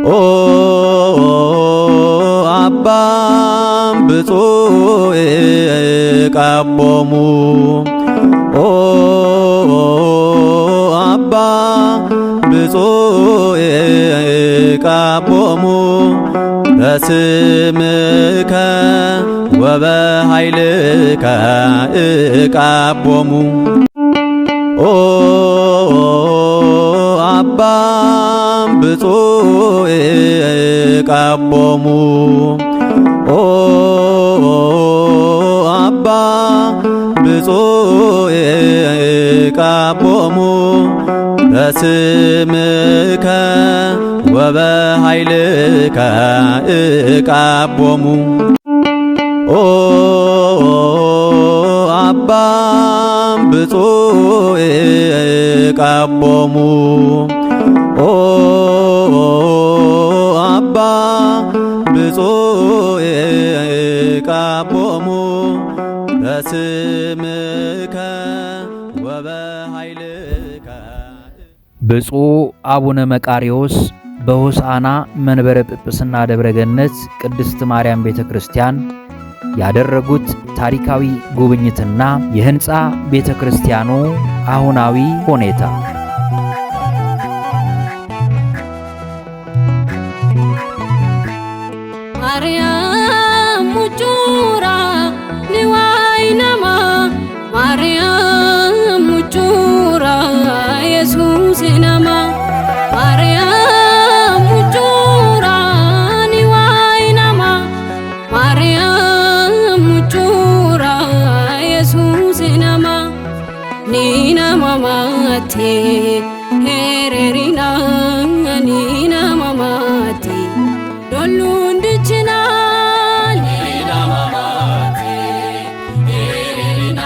ኦ አባ ብፁዕ ቀቦሙ ኦ አባ ብፁዕ ቀቦሙ በስምከ ወበኃይልከ እቀቦሙ ኦ አባ ብፁዕ ቀቦሙ ኦ አባ ብፁዕ ቀቦሙ በስምከ ወበኃይልከ እቀቦሙ ኦ አባ ብፁዕ ቀቦሙ ኦ አባ ብፁዕ ቀቦሙ በስምከ ወበኃይልከ። ብፁዕ አቡነ መቃርዮስ በሆሳዕና መንበረ ጵጵስና ደብረ ገነት ቅድስት ማርያም ቤተ ክርስቲያን ያደረጉት ታሪካዊ ጉብኝትና የሕንፃ ቤተ ክርስቲያኑ አሁናዊ ሁኔታ። ማርያም ሙጩራ ሊዋይናማ ማርያም ሙጩራ ኢየሱስ ናማ ማርያም ሙጩራ ሊዋይናማ ማርያም ሙጩራ ኢየሱስ ናማ ኒና ማማቴ ሄሬሪና ኒና ማማቴ ዶሉ እንድችናል ኒና ማማቴ ሄሬሪና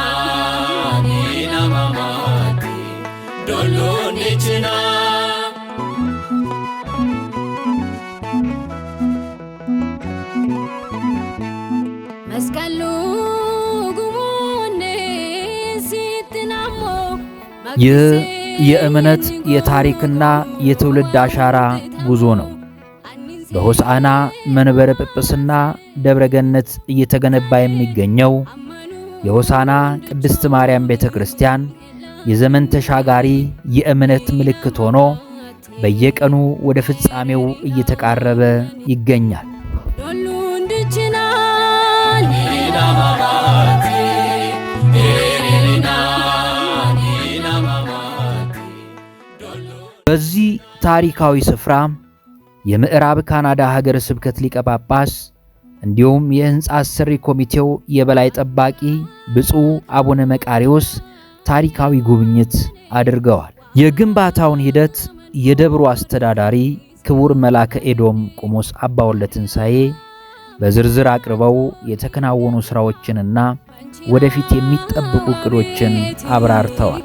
ኒና ማማቴ ዶሉ እንድችናል መስቀሉ ጉሙኔ ሲትናሞ ይህ የእምነት የታሪክና የትውልድ አሻራ ጉዞ ነው። በሆሳዕና መንበረ ጵጵስና ደብረ ገነት እየተገነባ የሚገኘው የሆሳዕና ቅድስት ማርያም ቤተ ክርስቲያን የዘመን ተሻጋሪ የእምነት ምልክት ሆኖ በየቀኑ ወደ ፍጻሜው እየተቃረበ ይገኛል። በዚህ ታሪካዊ ስፍራ የምዕራብ ካናዳ ሀገረ ስብከት ሊቀ ጳጳስ እንዲሁም የሕንፃ አሰሪ ኮሚቴው የበላይ ጠባቂ ብፁዕ አቡነ መቃርዮስ ታሪካዊ ጉብኝት አድርገዋል። የግንባታውን ሂደት የደብሩ አስተዳዳሪ ክቡር መላከ ኤዶም ቆሞስ አባ ወልደ ትንሣኤ በዝርዝር አቅርበው የተከናወኑ ሥራዎችንና ወደፊት የሚጠብቁ ዕቅዶችን አብራርተዋል።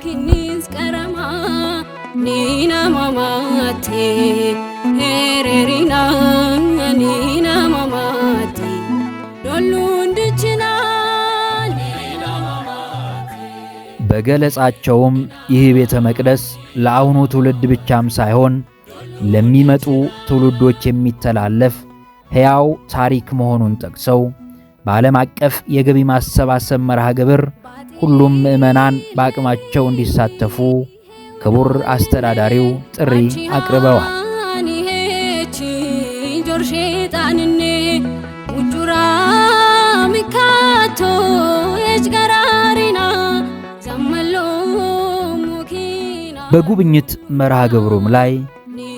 ኒና ማማቴ ሄሬሪና ኒና ማማቴ ዶሉ እንድችናል ኒና ማማቴ። በገለጻቸውም ይህ ቤተ መቅደስ ለአሁኑ ትውልድ ብቻም ሳይሆን ለሚመጡ ትውልዶች የሚተላለፍ ሕያው ታሪክ መሆኑን ጠቅሰው በዓለም አቀፍ የገቢ ማሰባሰብ መርሃ ግብር ሁሉም ምዕመናን በአቅማቸው እንዲሳተፉ ክቡር አስተዳዳሪው ጥሪ አቅርበዋል። በጉብኝት መርሃ ግብሩም ላይ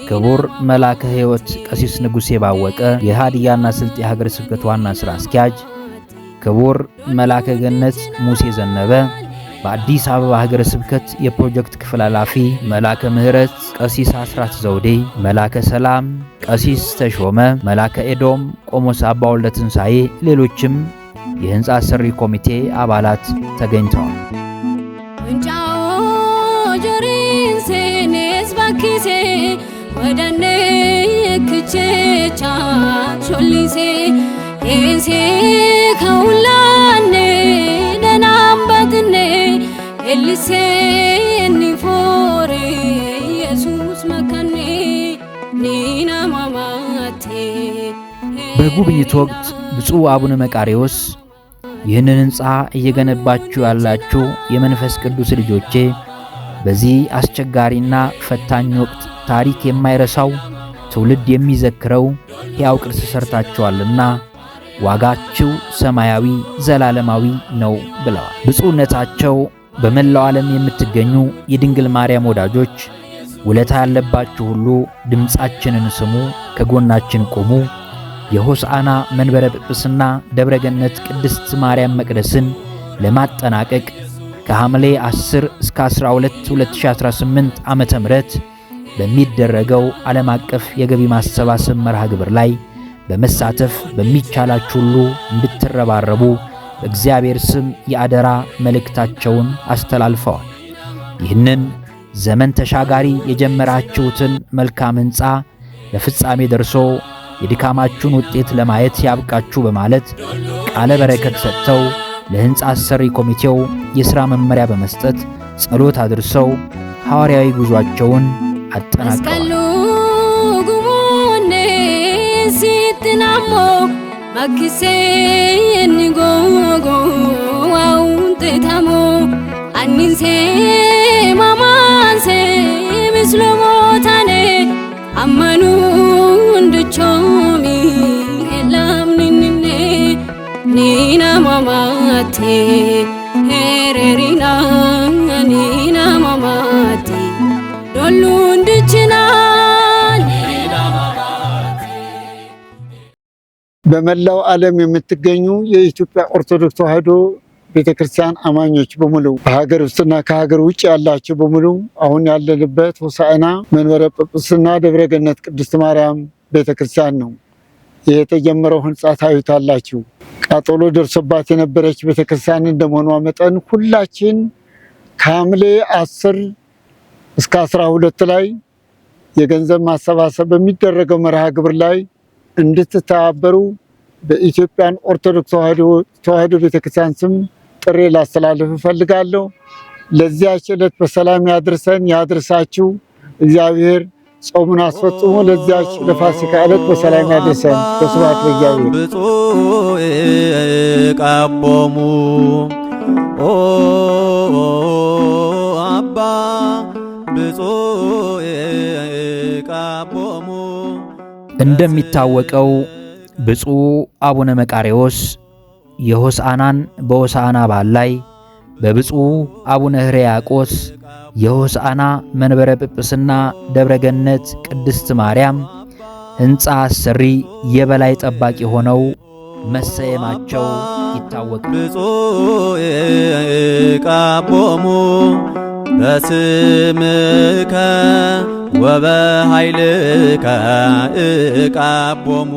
ክቡር መላከ ሕይወት ቀሲስ ንጉሴ ባወቀ የሃዲያና ስልጤ ሀገረ ስብከት ዋና ሥራ አስኪያጅ፣ ክቡር መላከ ገነት ሙሴ ዘነበ በአዲስ አበባ ሀገረ ስብከት የፕሮጀክት ክፍል ኃላፊ፣ መላከ ምሕረት ቀሲስ አስራት ዘውዴ፣ መላከ ሰላም ቀሲስ ተሾመ፣ መላከ ኤዶም ቆሞስ አባ ወልደ ትንሣኤ፣ ሌሎችም የሕንፃ አሰሪ ኮሚቴ አባላት ተገኝተዋል። ወደኔ ክቼቻ ሾሊሴ ኤሴ ከውላኔ ደናምበትኔ ኤልሴ ኒፎሬ ኢየሱስ መከኔ ኒና ማማቴ በጉብኝት ወቅት ብፁዕ አቡነ መቃርዮስ ይህንን ሕንፃ እየገነባችሁ ያላችሁ የመንፈስ ቅዱስ ልጆቼ በዚህ አስቸጋሪና ፈታኝ ወቅት ታሪክ የማይረሳው ትውልድ የሚዘክረው ሕያው ቅርስ ሰርታችኋልና ዋጋችሁ ሰማያዊ ዘላለማዊ ነው ብለዋል። ብፁዕነታቸው በመላው ዓለም የምትገኙ የድንግል ማርያም ወዳጆች ውለታ ያለባችሁ ሁሉ ድምፃችንን ስሙ፣ ከጎናችን ቆሙ። የሆሳዕና መንበረ ጵጵስና ደብረገነት ቅድስት ማርያም መቅደስን ለማጠናቀቅ ከሐምሌ 10 እስከ 12 2018 ዓመተ ምህረት በሚደረገው ዓለም አቀፍ የገቢ ማሰባሰብ መርሃ ግብር ላይ በመሳተፍ በሚቻላችሁ ሁሉ እንድትረባረቡ በእግዚአብሔር ስም የአደራ መልእክታቸውን አስተላልፈዋል። ይህንን ዘመን ተሻጋሪ የጀመራችሁትን መልካም ሕንፃ ለፍጻሜ ደርሶ የድካማችሁን ውጤት ለማየት ያብቃችሁ በማለት ቃለ በረከት ሰጥተው ለሕንፃ አሰሪ ኮሚቴው የሥራ መመሪያ በመስጠት ጸሎት አድርሰው ሐዋርያዊ ጉዟቸውን አጠናቀዋል። ሲትናሞ ማክሴ ንጎጎ ዋውንቴታሞ አኒንሴ ማማንሴ ምስሎሞታኔ አመኑ እንድቾሚ ሄላምንንኔ ኒና ማማቴ ሄሬሪና ኒና ማማቴ ዶሉ እንድችናል። በመላው ዓለም የምትገኙ የኢትዮጵያ ኦርቶዶክስ ተዋሕዶ ቤተክርስቲያን አማኞች በሙሉ በሀገር ውስጥና ከሀገር ውጭ ያላችሁ በሙሉ አሁን ያለንበት ሆሳዕና መንበረ ጵጵስና ደብረገነት ቅድስት ማርያም ቤተክርስቲያን ነው። ይህ የተጀመረው ሕንፃ ታዩታላችሁ። ቃጠሎ ደርሶባት የነበረች ቤተክርስቲያን እንደመሆኗ መጠን ሁላችን ከሐምሌ 10 እስከ 12 ላይ የገንዘብ ማሰባሰብ በሚደረገው መርሃ ግብር ላይ እንድትተባበሩ በኢትዮጵያን ኦርቶዶክስ ተዋሕዶ ቤተክርስቲያን ስም ጥሪ ላስተላልፍ እፈልጋለሁ። ለዚያች ዕለት በሰላም ያድርሰን ያድርሳችሁ። እግዚአብሔር ጾሙን አስፈጽሞ ለዚያች ለፋሲካ ዕለት በሰላም ያድርሰን። በስብሐት ለእግዚአብሔር። ብፁዕ ቃቦሙ አባ ብፁዕ ቃቦሙ። እንደሚታወቀው ብፁዕ አቡነ መቃርዮስ የሆሳዕናን በሆሳዕና በዓል ላይ በብፁዕ አቡነ ሕርያቆስ የሆሳዕና መንበረ ጵጵስና ደብረገነት ቅድስት ማርያም ሕንፃ አሰሪ የበላይ ጠባቂ ሆነው መሰየማቸው ይታወቃል። ብፁዕ ቃቦሙ በስምከ ወበኃይልከ እቃቦሙ